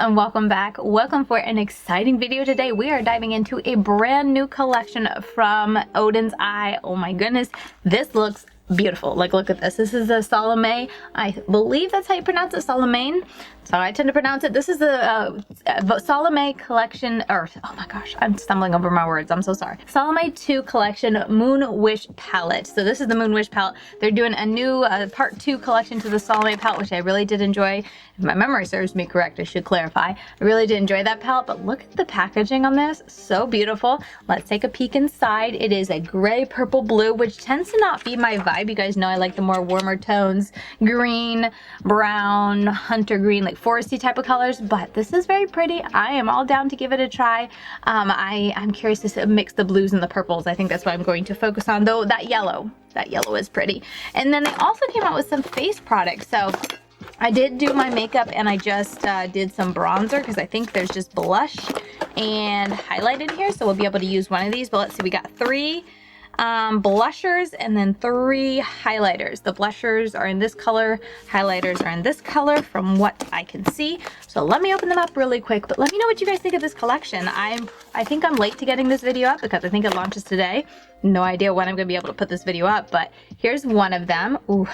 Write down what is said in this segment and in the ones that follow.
and welcome back. Welcome for an exciting video today. We are diving into a brand new collection from Oden's Eye. Oh my goodness, this looks beautiful. Like, look at this. This is a Solmane. I believe that's how you pronounce it, Solmane. So I tend to pronounce it. This is the Solmane collection, or oh my gosh, I'm stumbling over my words. I'm so sorry. Solmane 2 collection Moon Wish palette. So this is the Moon Wish palette. They're doing a new part 2 collection to the Solmane palette, which I really did enjoy. If my memory serves me correct, I should clarify. I really did enjoy that palette, but look at the packaging on this. So beautiful. Let's take a peek inside. It is a gray, purple, blue, which tends to not be my vibe. You guys know I like the more warmer tones, green, brown, hunter green, like foresty type of colors, but this is very pretty. I am all down to give it a try. I'm curious to mix the blues and the purples. I think that's what I'm going to focus on, though that yellow is pretty. And then they also came out with some face products. So I did do my makeup and I just did some bronzer because I think there's just blush and highlight in here, so we'll be able to use one of these. But let's see, we got 3 blushers and then 3 highlighters. The blushers are in this color, highlighters are in this color from what I can see. So let me open them up really quick, but let me know what you guys think of this collection. I think I'm late to getting this video up because I think it launches today. No idea when I'm gonna be able to put this video up, but here's one of them. Ooh,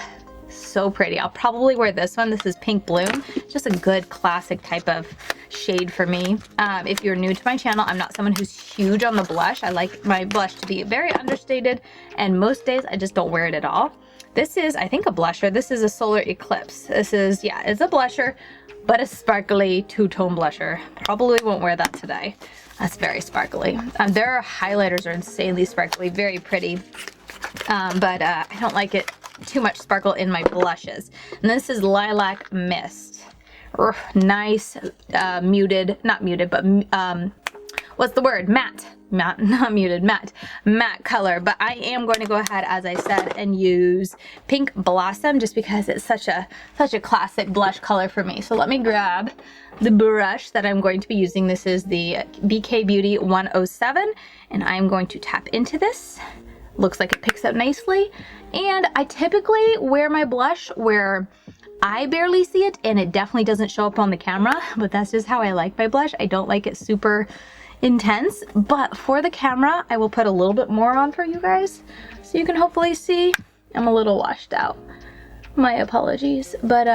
so pretty. I'll probably wear this one. This is Pink Bloom. Just a good classic type of shade for me. If you're new to my channel, I'm not someone who's huge on the blush. I like my blush to be very understated, and most days I just don't wear it at all. This is, I think, a blusher. This is a Solar Eclipse. This is, yeah, it's a blusher, but a sparkly 2-tone blusher. Probably won't wear that today. That's very sparkly. Their highlighters are insanely sparkly, very pretty, but I don't like it too much sparkle in my blushes. And this is Lilac Mist. Nice muted, not muted, but what's the word? Matte, not muted, matte color. But I am going to go ahead, as I said, and use Pink Blossom just because it's such a classic blush color for me. So let me grab the brush that I'm going to be using. This is the BK Beauty 107, and I'm going to tap into this. Looks like it picks up nicely. And I typically wear my blush where I barely see it and it definitely doesn't show up on the camera, but that's just how I like my blush. I don't like it super intense, but for the camera, I will put a little bit more on for you guys so you can hopefully see. I'm a little washed out. My apologies, but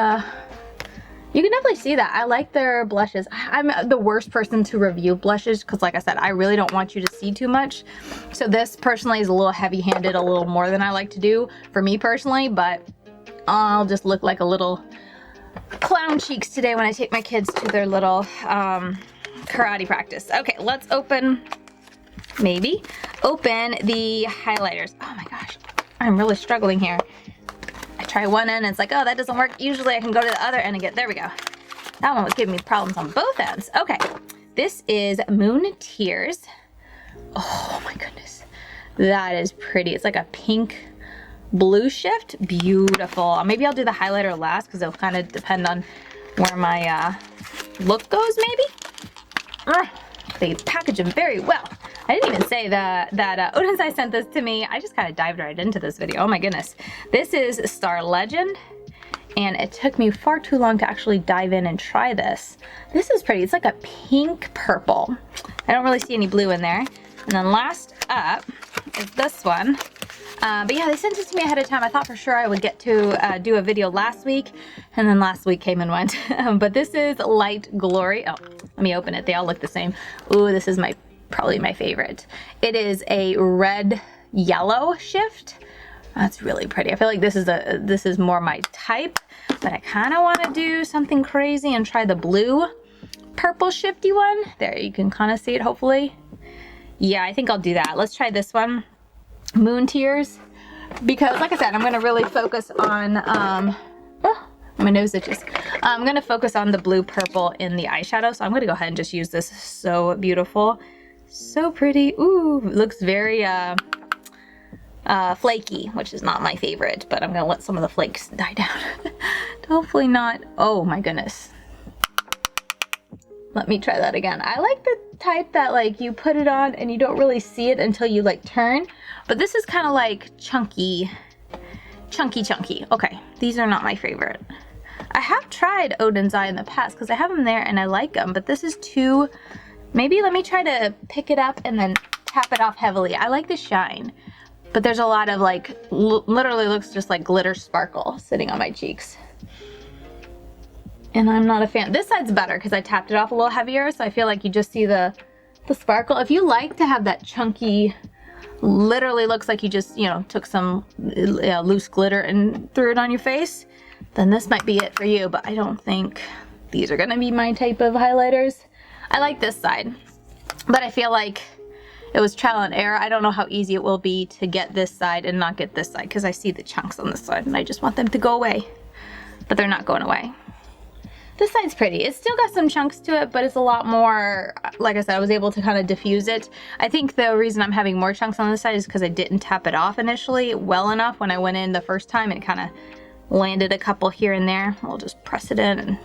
you can definitely see that. I like their blushes. I'm the worst person to review blushes because, like I said, I really don't want you to see too much. So this personally is a little heavy-handed, a little more than I like to do for me personally, but I'll just look like a little clown cheeks today when I take my kids to their little karate practice. Okay, let's open the highlighters. Oh my gosh, I'm really struggling here. I try one end and it's like, oh, that doesn't work. Usually I can go to the other end and get, there we go. That one was giving me problems on both ends. Okay, this is Moon Tears. Oh my goodness, that is pretty. It's like a pink blue shift. Beautiful. Maybe I'll do the highlighter last because it'll kind of depend on where my look goes, maybe. They package them very well. I didn't even say that Oden's Eye sent this to me. I just kind of dived right into this video. Oh my goodness. This is Star Legend, and it took me far too long to actually dive in and try this. This is pretty. It's like a pink purple. I don't really see any blue in there. And then last up is this one. But yeah, they sent it to me ahead of time. I thought for sure I would get to do a video last week, and then last week came and went. But this is Light Glory. Oh, let me open it. They all look the same. Ooh, this is probably my favorite. It is a red yellow shift. That's really pretty. I feel like this is more my type, but I kind of want to do something crazy and try the blue purple shifty one. There, you can kind of see it hopefully. Yeah, I think I'll do that. Let's try this one, Moon Tears, because like I said, I'm going to really focus on my nose itches. I'm going to focus on the blue purple in the eyeshadow, so I'm going to go ahead and just use this. So beautiful. So pretty. Ooh, looks very flaky, which is not my favorite, but I'm gonna let some of the flakes die down. Hopefully not. Oh my goodness. Let me try that again. I like the type that like you put it on and you don't really see it until you like turn, but this is kind of like chunky. Okay, these are not my favorite. I have tried Oden's Eye in the past because I have them there and I like them, but this is too, maybe let me try to pick it up and then tap it off heavily. I like the shine, but there's a lot of like, literally looks just like glitter sparkle sitting on my cheeks. And I'm not a fan. This side's better because I tapped it off a little heavier, so I feel like you just see the sparkle. If you like to have that chunky, literally looks like you just, you know, took some loose glitter and threw it on your face, then this might be it for you, but I don't think these are gonna be my type of highlighters. I like this side, but I feel like it was trial and error. I don't know how easy it will be to get this side and not get this side because I see the chunks on this side and I just want them to go away, but they're not going away. This side's pretty. It's still got some chunks to it, but it's a lot more, like I said, I was able to kind of diffuse it. I think the reason I'm having more chunks on this side is because I didn't tap it off initially well enough when I went in the first time. It kind of landed a couple here and there. I'll just press it in and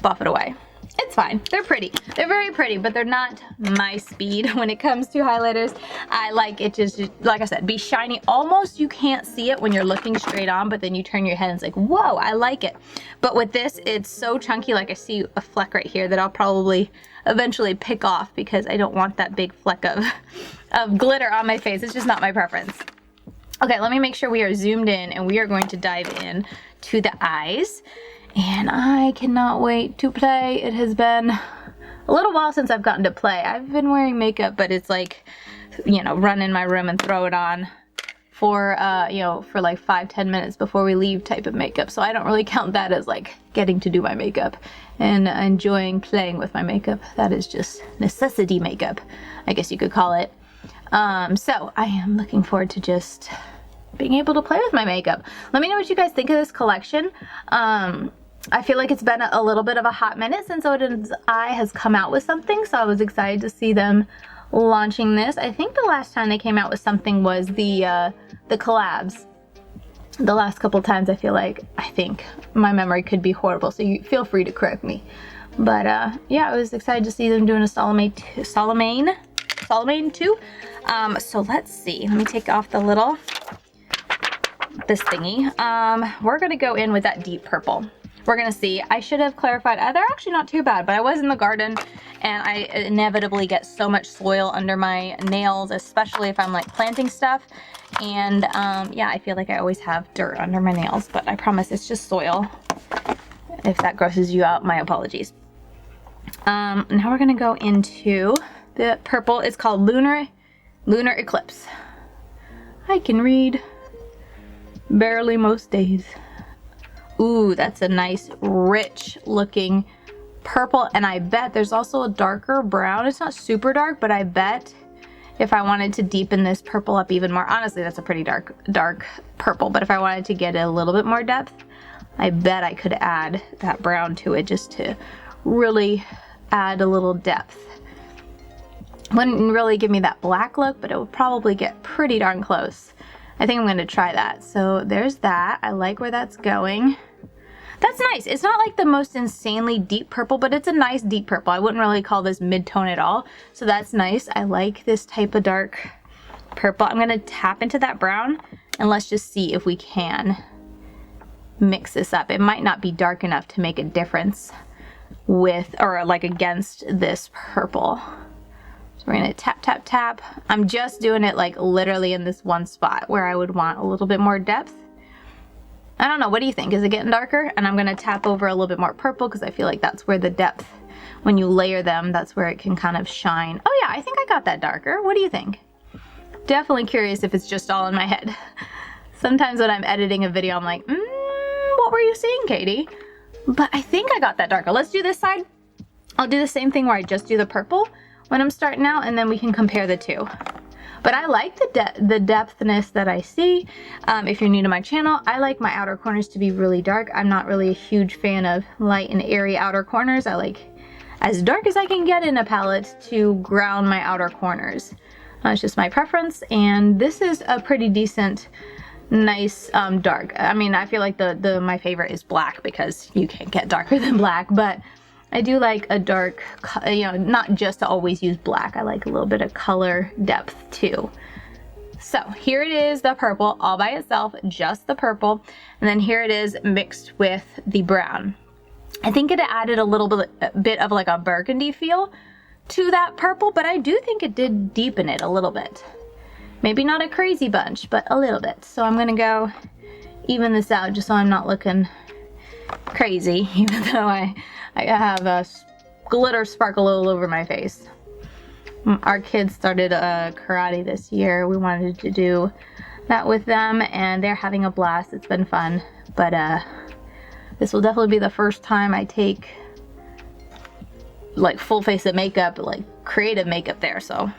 buff it away. It's fine. They're pretty. They're very pretty, but they're not my speed when it comes to highlighters. I like it just, like I said, be shiny. Almost you can't see it when you're looking straight on, but then you turn your head and it's like, whoa, I like it. But with this, it's so chunky. Like I see a fleck right here that I'll probably eventually pick off because I don't want that big fleck of glitter on my face. It's just not my preference. Okay, let me make sure we are zoomed in and we are going to dive in to the eyes. And I cannot wait to play. It has been a little while since I've gotten to play. I've been wearing makeup, but it's like, you know, run in my room and throw it on for, you know, for like 5-10 minutes before we leave type of makeup. So I don't really count that as like getting to do my makeup and enjoying playing with my makeup. That is just necessity makeup, I guess you could call it. So I am looking forward to just being able to play with my makeup. Let me know what you guys think of this collection. I feel like it's been a little bit of a hot minute since Oden's Eye has come out with something, so I was excited to see them launching this. I think the last time they came out with something was the collabs. The last couple times I think my memory could be horrible, so you feel free to correct me. But yeah, I was excited to see them doing a Solmane 2. So let's see. Let me take off the little this thingy. We're gonna go in with that deep purple. We're gonna see. I should have clarified. They're actually not too bad, but I was in the garden and I inevitably get so much soil under my nails, especially if I'm like planting stuff. And yeah, I feel like I always have dirt under my nails, but I promise it's just soil. If that grosses you out, my apologies. Now we're gonna go into the purple. It's called Lunar Eclipse. I can read barely most days. Ooh, that's a nice, rich looking purple. And I bet there's also a darker brown. It's not super dark, but I bet if I wanted to deepen this purple up even more, honestly, that's a pretty dark purple. But if I wanted to get a little bit more depth, I bet I could add that brown to it just to really add a little depth. Wouldn't really give me that black look, but it would probably get pretty darn close. I think I'm going to try that. So there's that. I like where that's going. That's nice. It's not like the most insanely deep purple, but it's a nice deep purple. I wouldn't really call this mid-tone at all. So that's nice. I like this type of dark purple. I'm going to tap into that brown and let's just see if we can mix this up. It might not be dark enough to make a difference with, or like against this purple. So we're gonna tap, tap, tap. I'm just doing it like literally in this one spot where I would want a little bit more depth. I don't know, what do you think? Is it getting darker? And I'm gonna tap over a little bit more purple because I feel like that's where the depth, when you layer them, that's where it can kind of shine. Oh yeah, I think I got that darker. What do you think? Definitely curious if it's just all in my head. Sometimes when I'm editing a video, I'm like, what were you seeing, Katie? But I think I got that darker. Let's do this side. I'll do the same thing where I just do the purple when I'm starting out, and then we can compare the two. But I like the depthness that I see. If you're new to my channel, I like my outer corners to be really dark. I'm not really a huge fan of light and airy outer corners. I like as dark as I can get in a palette to ground my outer corners. It's just my preference, and this is a pretty decent, nice dark. I mean, I feel like my favorite is black because you can't get darker than black, but I do like a dark, you know, not just to always use black. I like a little bit of color depth too. So here it is, the purple all by itself, just the purple. And then here it is mixed with the brown. I think it added a little bit of like a burgundy feel to that purple, but I do think it did deepen it a little bit. Maybe not a crazy bunch, but a little bit. So I'm gonna go even this out just so I'm not looking crazy, even though I have a glitter sparkle all over my face. Our kids started karate this year. We wanted to do that with them and they're having a blast. It's been fun, but this will definitely be the first time I take like full face of makeup, like creative makeup there. So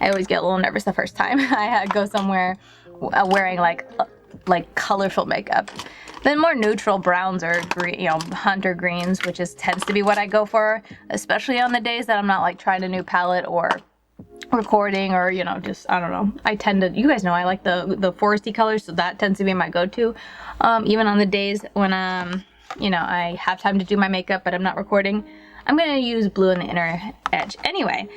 I always get a little nervous the first time I go somewhere wearing like colorful makeup. Then more neutral browns or green, you know, hunter greens, which tends to be what I go for, especially on the days that I'm not like trying a new palette or recording or, you know, just, I don't know. I tend to, you guys know I like the foresty colors, so that tends to be my go-to. Even on the days when, you know, I have time to do my makeup but I'm not recording, I'm gonna use blue in the inner edge. Anyway,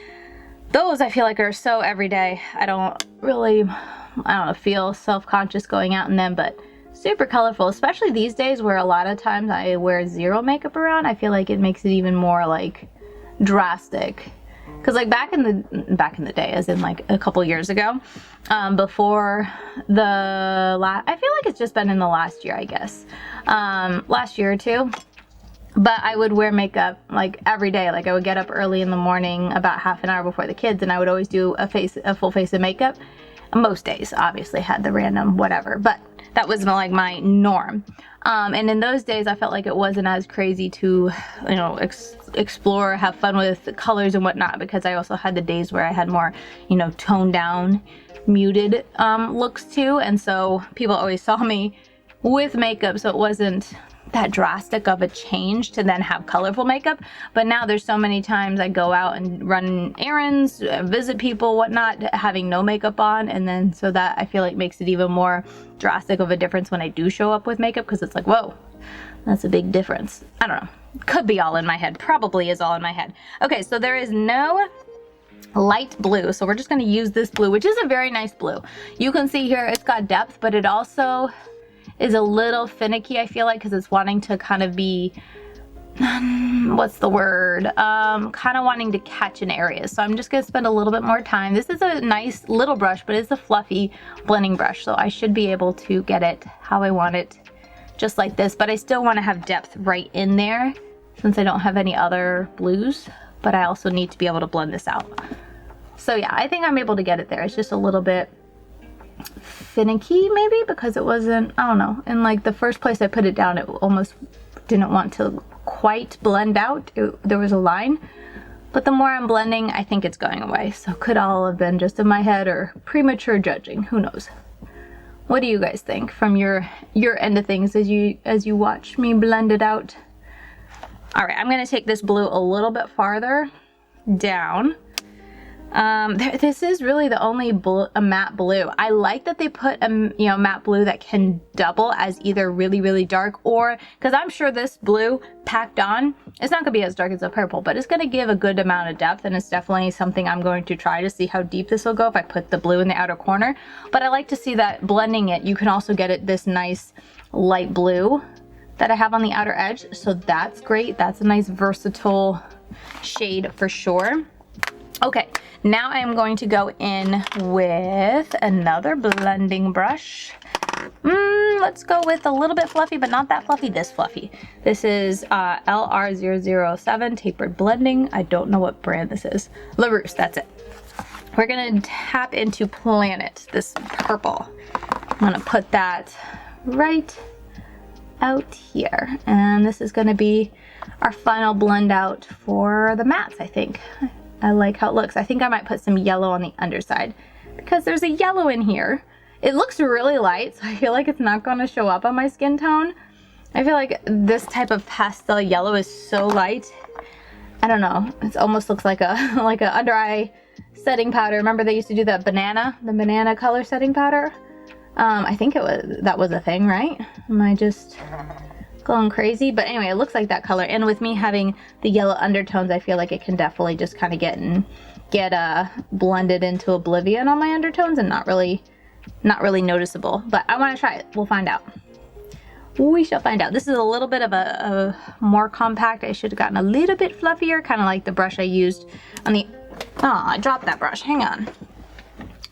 those I feel like are so everyday. I don't really, I don't know, feel self-conscious going out in them, but super colorful, especially these days where a lot of times I wear zero makeup around. I feel like it makes it even more like drastic. Because like back in the day, as in like a couple years ago, before the I feel like it's just been in the last year, I guess, last year or two. But I would wear makeup like every day. Like I would get up early in the morning, about half an hour before the kids, and I would always do a full face of makeup. Most days, obviously, had the random whatever, but that was like my norm. And in those days, I felt like it wasn't as crazy to, you know, explore, have fun with the colors and whatnot, because I also had the days where I had more, you know, toned down, muted looks too. And so people always saw me with makeup, so it wasn't that drastic of a change to then have colorful makeup. But now there's so many times I go out and run errands, visit people, whatnot, having no makeup on, and then so that I feel like makes it even more drastic of a difference when I do show up with makeup, because it's like, whoa, that's a big difference. I don't know, could be all in my head, probably is all in my head. Okay, so there is no light blue, so we're just going to use this blue, which is a very nice blue. You can see here it's got depth, but it also is a little finicky, I feel like, because it's wanting to kind of be, what's the word, kind of wanting to catch in areas. So I'm just going to spend a little bit more time. This is a nice little brush, but it's a fluffy blending brush, so I should be able to get it how I want it, just like this. But I still want to have depth right in there since I don't have any other blues, but I also need to be able to blend this out. So yeah, I think I'm able to get it there. It's just a little bit finicky maybe, because it wasn't, I don't know, in like the first place I put it down, it almost didn't want to quite blend out. There was a line, but the more I'm blending, I think it's going away. So could all have been just in my head or premature judging, who knows. What do you guys think from your end of things as you watch me blend it out? All right, I'm gonna take this blue a little bit farther down. This is really the only a matte blue. I like that they put a, you know, matte blue that can double as either really, really dark, or, because I'm sure this blue packed on, it's not gonna be as dark as the purple, but it's gonna give a good amount of depth, and it's definitely something I'm going to try to see how deep this will go if I put the blue in the outer corner. But I like to see that blending it, you can also get it this nice light blue that I have on the outer edge, so that's great. That's a nice versatile shade for sure. Okay, now I am going to go in with another blending brush. Let's go with a little bit fluffy, but not that fluffy, this fluffy. This is LR007 Tapered Blending. I don't know what brand this is. LaRousse, that's it. We're gonna tap into Planet, this purple. I'm gonna put that right out here. And this is gonna be our final blend out for the mattes, I think. I like how it looks. I think I might put some yellow on the underside because there's a yellow in here. It looks really light, so I feel like it's not going to show up on my skin tone. I feel like this type of pastel yellow is so light. I don't know. It almost looks like a under eye setting powder. Remember they used to do the banana color setting powder? I think that was a thing, right? Am I just going crazy? But anyway, it looks like that color, and with me having the yellow undertones, I feel like it can definitely just kind of get blended into oblivion on my undertones and not really not really noticeable, but I want to try it. We'll find out. We shall find out. This is a little bit of a more compact. I should have gotten a little bit fluffier, kind of like the brush I used on the, oh, I dropped that brush, hang on.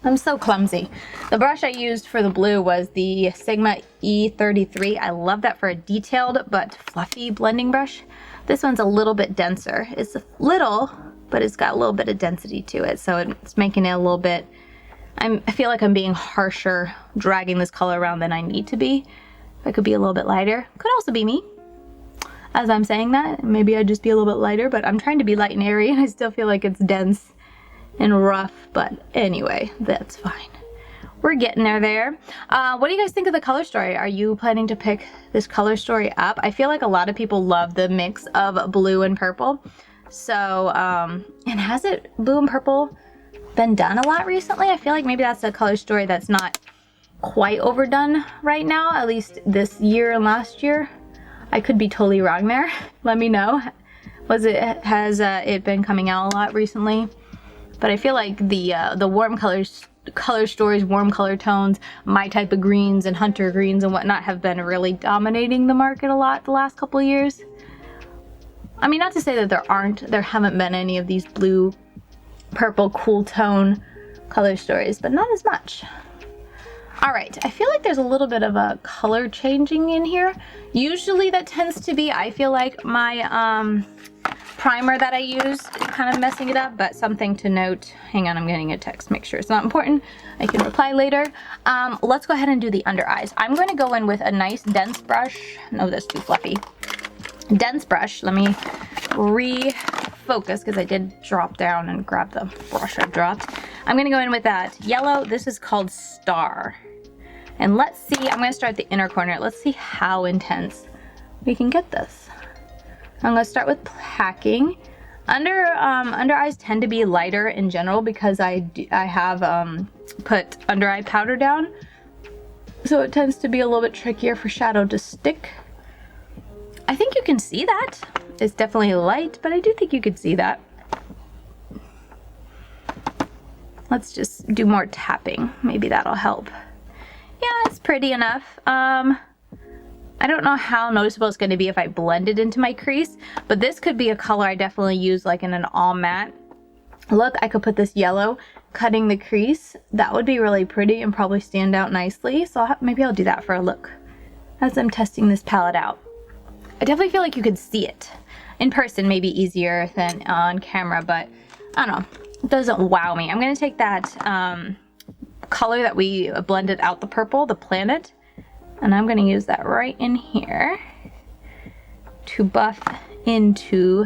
I'm so clumsy. The brush I used for the blue was the Sigma E33. I love that for a detailed but fluffy blending brush. This one's a little bit denser. It's a little, but it's got a little bit of density to it, so it's making it a little bit, I feel like I'm being harsher dragging this color around than I need to be. If I could be a little bit lighter. Could also be me. As I'm saying that, maybe I'd just be a little bit lighter, but I'm trying to be light and airy and I still feel like it's dense and rough, but anyway, that's fine. We're getting there. What do you guys think of the color story? Are you planning to pick this color story up? I feel like a lot of people love the mix of blue and purple. So, and has it, blue and purple, been done a lot recently? I feel like maybe that's a color story that's not quite overdone right now, at least this year and last year. I could be totally wrong there. Let me know. Has it been coming out a lot recently? But I feel like the warm color stories, warm color tones, my type of greens and hunter greens and whatnot have been really dominating the market a lot the last couple of years. I mean, not to say that there haven't been any of these blue, purple, cool tone color stories, but not as much. All right, I feel like there's a little bit of a color changing in here. Usually that tends to be, I feel like, my primer that I use kind of messing it up, but something to note. Hang on, I'm getting a text, make sure it's not important. I can reply later. Let's go ahead and do the under eyes. I'm going to go in with a nice dense brush. No, that's too fluffy. Dense brush. Let me refocus because I did drop down and grab the brush I dropped. I'm going to go in with that yellow. This is called Star. And let's see, I'm going to start the inner corner. Let's see how intense we can get this. I'm going to start with packing. Under eyes tend to be lighter in general because I have put under eye powder down. So it tends to be a little bit trickier for shadow to stick. I think you can see that. It's definitely light, but I do think you could see that. Let's just do more tapping. Maybe that'll help. Yeah, it's pretty enough. I don't know how noticeable it's going to be if I blend it into my crease, but this could be a color I definitely use like in an all matte look. I could put this yellow cutting the crease. That would be really pretty and probably stand out nicely. So maybe I'll do that for a look as I'm testing this palette out. I definitely feel like you could see it. In person, maybe easier than on camera, but I don't know. It doesn't wow me. I'm going to take that color that we blended out, the purple, the planet, and I'm going to use that right in here to buff into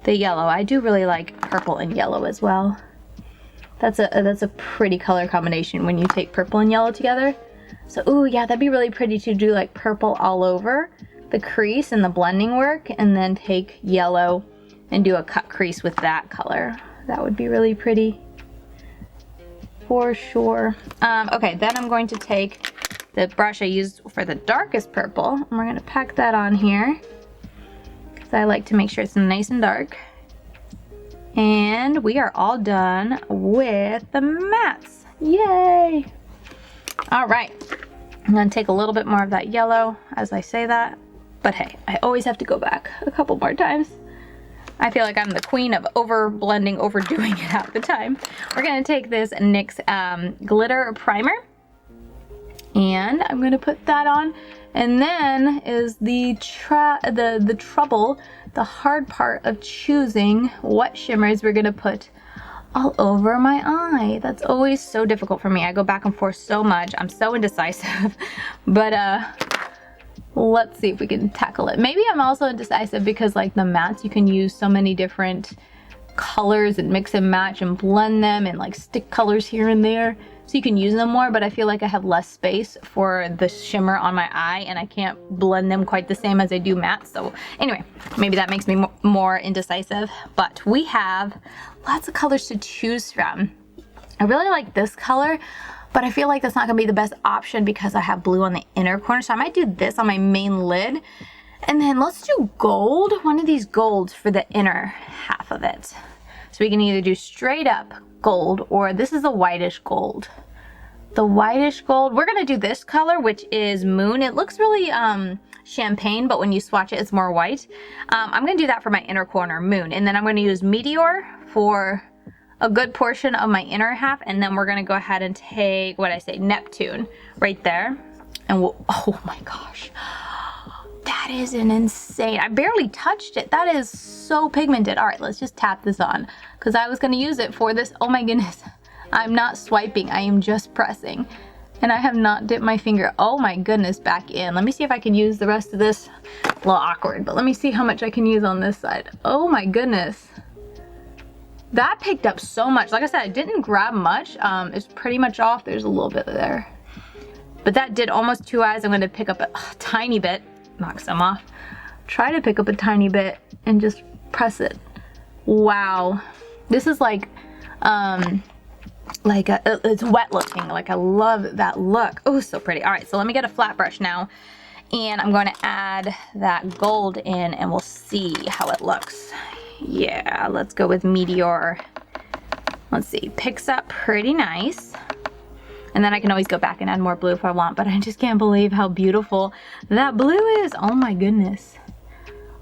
the yellow. I do really like purple and yellow as well. That's a pretty color combination when you take purple and yellow together. So, ooh, yeah, that'd be really pretty to do like purple all over the crease and the blending work, and then take yellow and do a cut crease with that color. That would be really pretty for sure. Okay, then I'm going to take the brush I used for the darkest purple, and we're going to pack that on here because I like to make sure it's nice and dark. And we are all done with the mattes. Yay! All right, I'm going to take a little bit more of that yellow as I say that, but hey, I always have to go back a couple more times. I feel like I'm the queen of over blending, overdoing it half the time. We're going to take this NYX glitter primer, and I'm going to put that on. And then is the trouble, the hard part of choosing what shimmers we're going to put all over my eye. That's always so difficult for me. I go back and forth so much. I'm so indecisive. But let's see if we can tackle it. Maybe I'm also indecisive because like the mattes, you can use so many different colors and mix and match and blend them and like stick colors here and there. So you can use them more, but I feel like I have less space for the shimmer on my eye and I can't blend them quite the same as I do matte. So anyway, maybe that makes me more indecisive, but we have lots of colors to choose from. I really like this color, but I feel like that's not gonna be the best option because I have blue on the inner corner. So I might do this on my main lid. And then let's do gold, one of these golds for the inner half of it. So we can either do straight up gold, or this is a whitish gold. the whitish gold. We're gonna do this color, which is Moon. It looks really champagne, but when you swatch it, it's more white. I'm gonna do that for my inner corner, Moon. And then I'm gonna use Meteor for a good portion of my inner half. And then we're gonna go ahead and take, what I say, Neptune right there. And we'll, oh my gosh. That is an insane, I barely touched it. That is so pigmented. All right, let's just tap this on because I was gonna use it for this. Oh my goodness. I'm not swiping, I am just pressing. And I have not dipped my finger, oh my goodness, back in. Let me see if I can use the rest of this. A little awkward, but let me see how much I can use on this side. Oh my goodness. That picked up so much. Like I said, I didn't grab much. It's pretty much off. There's a little bit there. But that did almost 2 eyes. I'm gonna pick up a tiny bit. Knock some off. Try to pick up a tiny bit and just press it. Wow. This is like it's wet looking. Like I love that look. Oh, so pretty. All right, so let me get a flat brush now. And I'm going to add that gold in and we'll see how it looks. Yeah, let's go with Meteor. Let's see, picks up pretty nice. And then I can always go back and add more blue if I want, but I just can't believe how beautiful that blue is. Oh my goodness.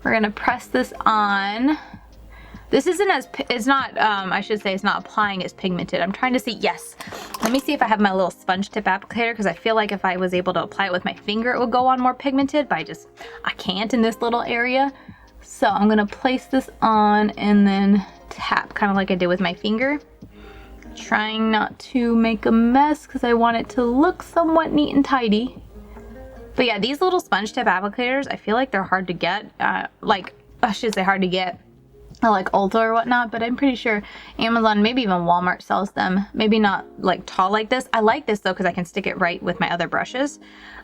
We're gonna press this on. This isn't as, it's not, I should say it's not applying as pigmented. I'm trying to see, yes. Let me see if I have my little sponge tip applicator because I feel like if I was able to apply it with my finger, it would go on more pigmented, but I can't in this little area. So I'm gonna place this on and then tap, kind of like I did with my finger. Trying not to make a mess because I want it to look somewhat neat and tidy. But yeah, these little sponge tip applicators, I feel like they're hard to get. Like, I should say hard to get, like ULTA or whatnot, but I'm pretty sure Amazon, maybe even Walmart sells them. Maybe not like tall like this. I like this though because I can stick it right with my other brushes.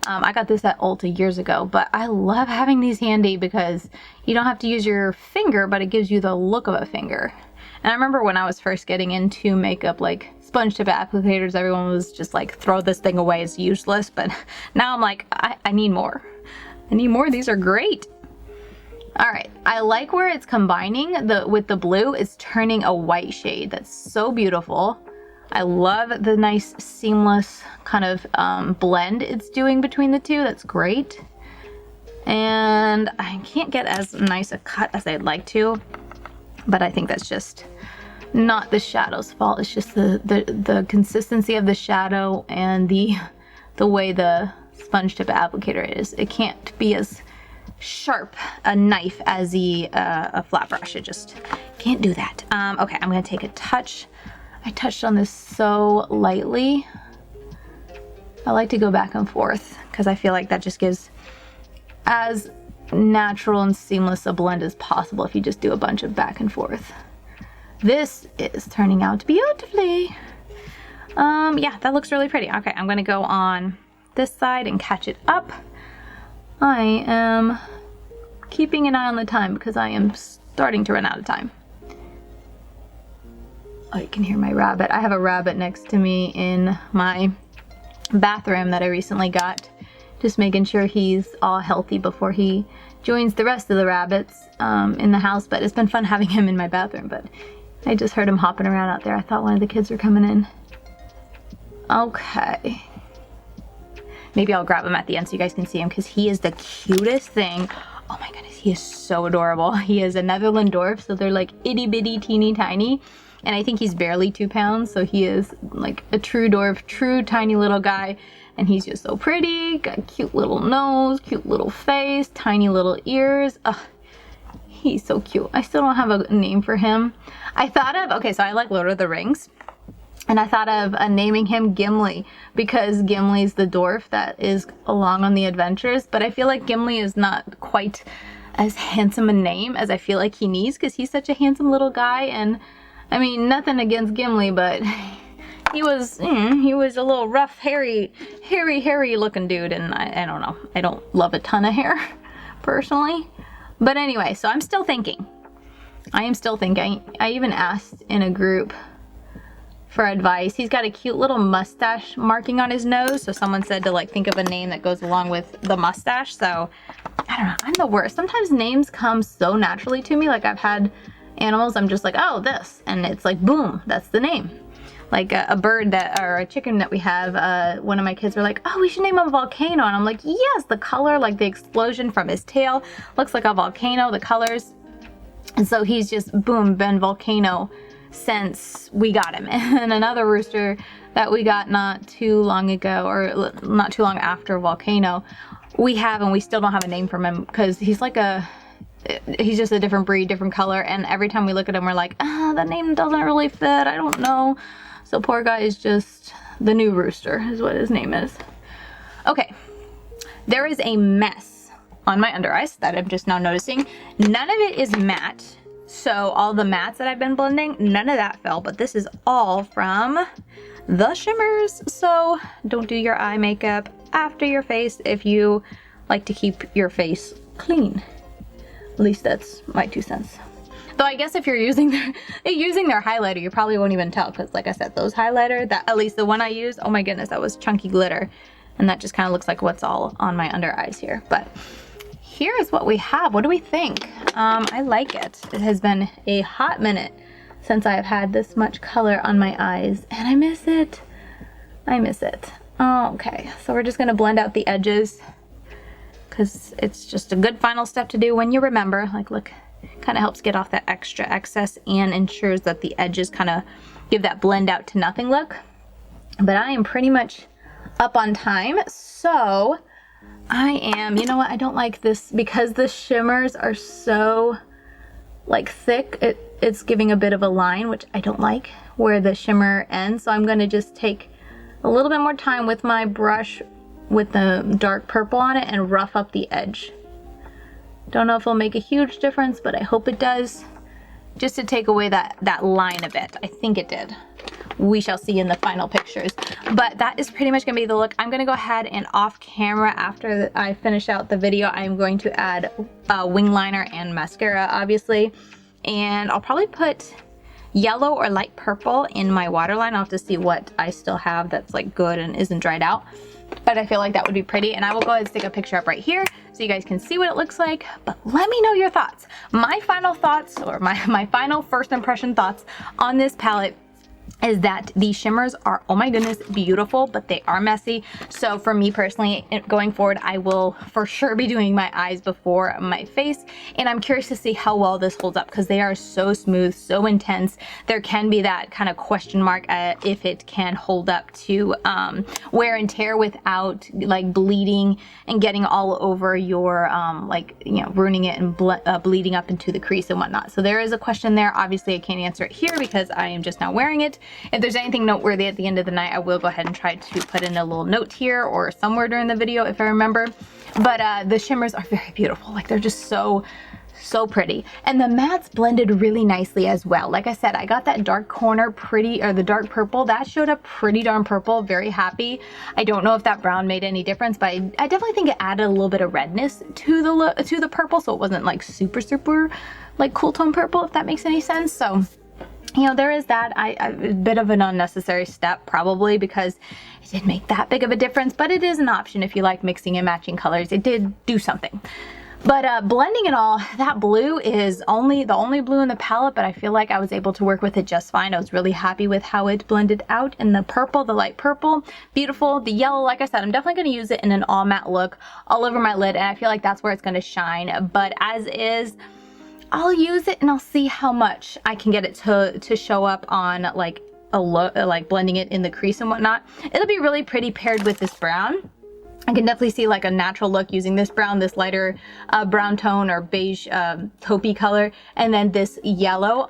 I got this at ULTA years ago, but I love having these handy because you don't have to use your finger, but it gives you the look of a finger. And I remember when I was first getting into makeup, like sponge tip applicators, everyone was just like, throw this thing away, it's useless. But now I'm like, I need more. I need more, these are great. All right, I like where it's combining with the blue, it's turning a white shade. That's so beautiful. I love the nice seamless kind of blend it's doing between the two, that's great. And I can't get as nice a cut as I'd like to. But I think that's just not the shadow's fault. It's just the consistency of the shadow and the way the sponge tip applicator is. It can't be as sharp a knife as a flat brush. It just can't do that. Okay, I'm gonna take a touch. I touched on this so lightly. I like to go back and forth because I feel like that just gives as natural and seamless a blend as possible if you just do a bunch of back and forth. This is turning out beautifully. Yeah, that looks really pretty. Okay, I'm gonna go on this side and catch it up. I am keeping an eye on the time because I am starting to run out of time. Oh, you can hear my rabbit. I have a rabbit next to me in my bathroom that I recently got. Just making sure he's all healthy before he joins the rest of the rabbits in the house. But it's been fun having him in my bathroom. But I just heard him hopping around out there. I thought one of the kids were coming in. Okay. Maybe I'll grab him at the end so you guys can see him because he is the cutest thing. Oh my goodness, he is so adorable. He is a Netherland dwarf, so they're like itty bitty teeny tiny. And I think he's barely 2 pounds, so he is like a true dwarf, true tiny little guy. And he's just so pretty, got a cute little nose, cute little face, tiny little ears. Ugh, he's so cute. I still don't have a name for him. I thought of, okay, so I like Lord of the Rings. And I thought of naming him Gimli because Gimli's the dwarf that is along on the adventures. But I feel like Gimli is not quite as handsome a name as I feel like he needs because he's such a handsome little guy. And I mean, nothing against Gimli, but he was a little rough, hairy looking dude, and I don't know. I don't love a ton of hair, personally. But anyway, so I'm still thinking. I am still thinking. I even asked in a group for advice. He's got a cute little mustache marking on his nose, so someone said to like think of a name that goes along with the mustache. So, I don't know. I'm the worst. Sometimes names come so naturally to me. Like I've had animals, I'm just like, oh, this. And it's like, boom, that's the name. like a bird that, or a chicken that we have. One of my kids were like, oh, we should name him Volcano. And I'm like, yes, the color, like the explosion from his tail looks like a volcano, the colors. And so he's just, boom, been Volcano since we got him. And another rooster that we got not too long ago, or not too long after Volcano, we have, and we still don't have a name for him because he's like he's just a different breed, different color. And every time we look at him, we're like, ah, the name doesn't really fit. I don't know. So poor guy is just the new rooster is what his name is. Okay, there is a mess on my under eyes that I'm just now noticing. None of it is matte. So all the mattes that I've been blending, none of that fell, but this is all from the shimmers. So don't do your eye makeup after your face if you like to keep your face clean. At least that's my 2 cents. Though I guess if you're using their highlighter, you probably won't even tell, because like I said, those highlighter, that at least the one I used, oh my goodness, that was chunky glitter. And that just kind of looks like what's all on my under eyes here. But here's what we have. What do we think? I like it. It has been a hot minute since I've had this much color on my eyes, and I miss it. I miss it. Okay, so we're just gonna blend out the edges because it's just a good final step to do when you remember. Like, look, kind of helps get off that extra excess and ensures that the edges kind of give that blend out to nothing look. But I am pretty much up on time, so I am, you know what, I don't like this because the shimmers are so like thick. It's giving a bit of a line, which I don't like where the shimmer ends. So I'm going to just take a little bit more time with my brush with the dark purple on it and rough up the edge. Don't know if it'll make a huge difference, but I hope it does. Just to take away that line a bit. I think it did. We shall see in the final pictures. But that is pretty much gonna be the look. I'm gonna go ahead and off camera after I finish out the video, I'm going to add wing liner and mascara, obviously. And I'll probably put yellow or light purple in my waterline. I'll have to see what I still have that's like good and isn't dried out. But I feel like that would be pretty, and I will go ahead and stick a picture up right here so you guys can see what it looks like. But let me know your thoughts. My final thoughts, or my final first impression thoughts on this palette is that these shimmers are, oh my goodness, beautiful, but they are messy. So for me personally, going forward, I will for sure be doing my eyes before my face, and I'm curious to see how well this holds up because they are so smooth, so intense. There can be that kind of question mark if it can hold up to wear and tear without like bleeding and getting all over your like, you know, ruining it and bleeding up into the crease and whatnot. So there is a question there. Obviously I can't answer it here because I am just now wearing it. If there's anything noteworthy at the end of the night, I will go ahead and try to put in a little note here or somewhere during the video if I remember. But the shimmers are very beautiful. Like, they're just so pretty. And the mattes blended really nicely as well. Like I said, I got that dark corner pretty, or the dark purple, that showed up pretty darn purple. Very happy. I don't know if that brown made any difference, but I definitely think it added a little bit of redness to the purple, so it wasn't like super like cool tone purple, if that makes any sense. So, you know, there is that. A bit of an unnecessary step probably because it didn't make that big of a difference, but it is an option if you like mixing and matching colors. It did do something. But blending it all, that blue is the only blue in the palette, but I feel like I was able to work with it just fine. I was really happy with how it blended out. And the purple, the light purple, beautiful. The yellow, like I said, I'm definitely going to use it in an all matte look all over my lid, and I feel like that's where it's going to shine. But as is, I'll use it and I'll see how much I can get it to show up on like a look, like blending it in the crease and whatnot. It'll be really pretty paired with this brown. I can definitely see like a natural look using this brown, this lighter brown tone or beige taupey color, and then this yellow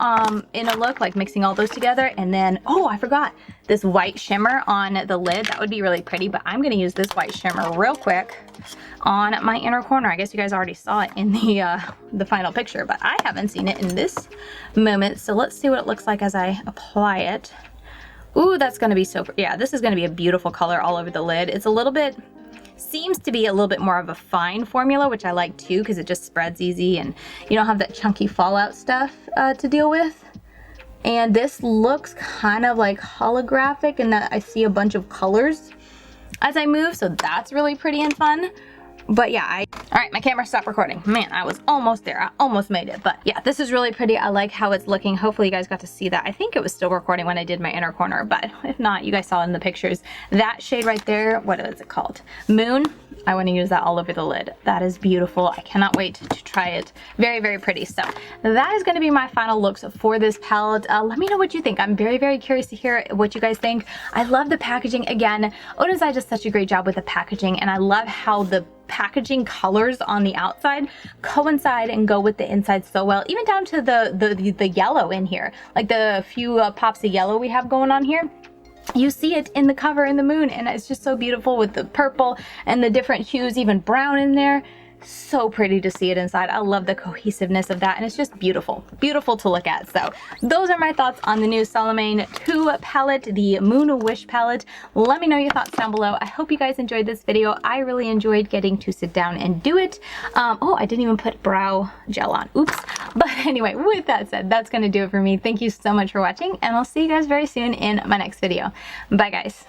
in a look, like mixing all those together. And then, oh, I forgot, this white shimmer on the lid. That would be really pretty, but I'm gonna use this white shimmer real quick on my inner corner. I guess you guys already saw it in the final picture, but I haven't seen it in this moment. So let's see what it looks like as I apply it. Ooh, that's gonna be so, yeah, this is gonna be a beautiful color all over the lid. It's a little bit, seems to be a little bit more of a fine formula, which I like too, because it just spreads easy and you don't have that chunky fallout stuff to deal with. And this looks kind of like holographic in that I see a bunch of colors as I move, so that's really pretty and fun. But yeah, all right, my camera stopped recording. Man, I was almost there. I almost made it. But yeah, this is really pretty. I like how it's looking. Hopefully you guys got to see that. I think it was still recording when I did my inner corner, but if not, you guys saw in the pictures. That shade right there, what is it called? Moon. I want to use that all over the lid. That is beautiful. I cannot wait to try it. Very, very pretty. So that is going to be my final looks for this palette. Let me know what you think. I'm very, very curious to hear what you guys think. I love the packaging. Again, Oden's Eye does such a great job with the packaging, and I love how the packaging colors on the outside coincide and go with the inside so well, even down to the yellow in here, like the few pops of yellow we have going on here. You see it in the cover in the moon, and it's just so beautiful with the purple and the different hues, even brown in there. So pretty to see it inside. I love the cohesiveness of that, and it's just beautiful. Beautiful to look at. So those are my thoughts on the new Solmane 2 palette, the Moon Wish palette. Let me know your thoughts down below. I hope you guys enjoyed this video. I really enjoyed getting to sit down and do it. Oh, I didn't even put brow gel on. Oops. But anyway, with that said, that's going to do it for me. Thank you so much for watching, and I'll see you guys very soon in my next video. Bye, guys.